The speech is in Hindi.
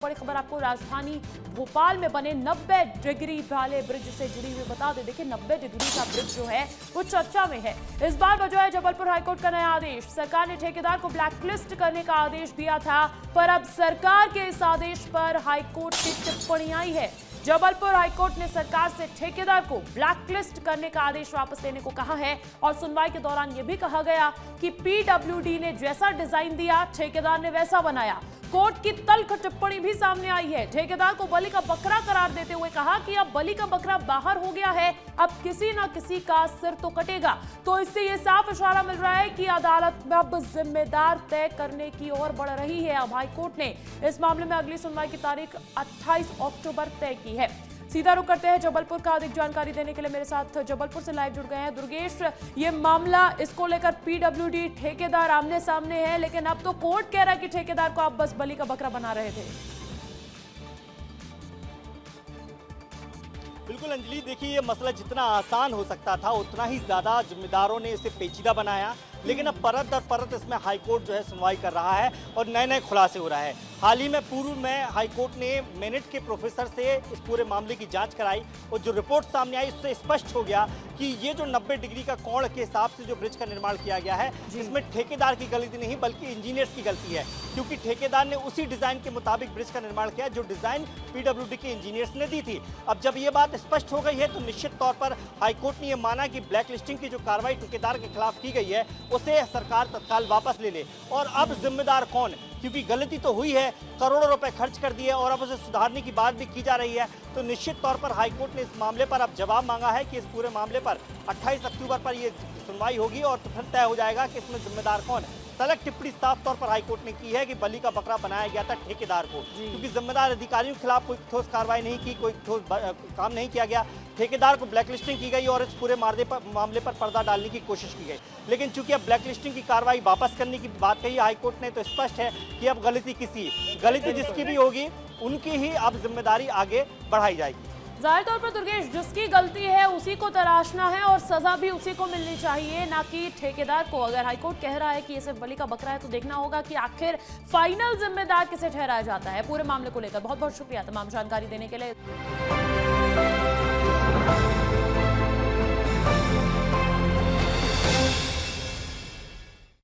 बड़ी खबर आपको राजधानी भोपाल में बने 90 डिग्री वाले ब्रिज से जुड़ी हुई बता दें। देखिए 90 डिग्री का ब्रिज जो है वो चर्चा में है। इस बार वजह है जबलपुर हाईकोर्ट का नया आदेश। सरकार ने ठेकेदार को ब्लैकलिस्ट करने का आदेश दिया था, पर अब सरकार के इस आदेश पर हाईकोर्ट की टिप्पणी आई है। जबलपुर हाईकोर्ट ने सरकार से ठेकेदार को ब्लैकलिस्ट करने का आदेश वापस लेने को कहा है और सुनवाई के दौरान यह भी कहा गया कि पीडब्ल्यूडी ने जैसा डिजाइन दिया ठेकेदार ने वैसा बनाया। कोर्ट की तल्ख टिप्पणी भी सामने आई है। ठेकेदार को बलि का बकरा करार देते हुए कहा कि अब बलि का बकरा बाहर हो गया है, अब किसी ना किसी का सिर तो कटेगा। तो इससे ये साफ इशारा मिल रहा है कि अदालत में अब जिम्मेदार तय करने की ओर बढ़ रही है। अब हाईकोर्ट ने इस मामले में अगली सुनवाई की तारीख 28 अक्टूबर तय की है। सीधा रुख करते हैं जबलपुर का। अधिक जानकारी देने के लिए मेरे साथ जबलपुर से लाइव जुड़ गए हैं दुर्गेश। ये मामला, इसको लेकर पीडब्ल्यूडी ठेकेदार आमने सामने है, लेकिन अब तो कोर्ट कह रहा है कि ठेकेदार को आप बस बलि का बकरा बना रहे थे। बिल्कुल अंजलि, देखिए ये मसला जितना आसान हो सकता था उतना ही ज्यादा जिम्मेदारों ने इसे पेचीदा बनाया। लेकिन अब परत दर परत इसमें हाईकोर्ट जो है सुनवाई कर रहा है और नए नए खुलासे हो रहा है। हाल ही में पूर्व में हाईकोर्ट ने मेरिट के प्रोफेसर से इस पूरे मामले की जांच कराई और जो रिपोर्ट सामने आई उससे स्पष्ट हो गया कि ये जो 90 डिग्री का कोण के हिसाब से जो ब्रिज का निर्माण किया गया है, इसमें ठेकेदार की गलती नहीं बल्कि इंजीनियर्स की गलती है, क्योंकि ठेकेदार ने उसी डिजाइन के मुताबिक ब्रिज का निर्माण किया जो डिजाइन पीडब्ल्यूडी के इंजीनियर्स ने दी थी। अब जब ये बात स्पष्ट हो गई है तो निश्चित तौर पर हाईकोर्ट ने यह माना कि ब्लैक लिस्टिंग की जो कार्रवाई ठेकेदार के खिलाफ की गई है उसे सरकार तत्काल वापस ले ले। और अब जिम्मेदार कौन, क्योंकि गलती तो हुई है, करोड़ों रुपए खर्च कर दिए और अब उसे सुधारने की बात भी की जा रही है। तो निश्चित तौर पर हाईकोर्ट ने इस मामले पर अब जवाब मांगा है कि इस पूरे मामले पर 28 अक्टूबर पर यह सुनवाई होगी और तो फिर तय हो जाएगा कि इसमें जिम्मेदार कौन है। तलक टिप्पणी साफ तौर पर हाईकोर्ट ने की है कि बलि का बकरा बनाया गया था ठेकेदार को, क्योंकि जिम्मेदार अधिकारियों के खिलाफ कोई ठोस कार्रवाई नहीं की, कोई ठोस काम नहीं किया गया। ठेकेदार को ब्लैकलिस्टिंग की गई और इस पूरे मामले पर पर्दा डालने की कोशिश की गई। लेकिन चूंकि अब ब्लैकलिस्टिंग की कार्रवाई वापस करने की बात कही हाईकोर्ट ने, तो स्पष्ट है कि अब गलती जिसकी भी होगी उनकी ही अब जिम्मेदारी आगे बढ़ाई जाएगी। जाहिर तौर पर दुर्गेश, जिसकी गलती है उसी को तराशना है और सजा भी उसी को मिलनी चाहिए, ना कि ठेकेदार को। अगर हाईकोर्ट कह रहा है कि ये सिर्फ बलि का बकरा है तो देखना होगा कि आखिर फाइनल जिम्मेदार किसे ठहराया जाता है पूरे मामले को लेकर। बहुत बहुत शुक्रिया तमाम जानकारी देने के लिए।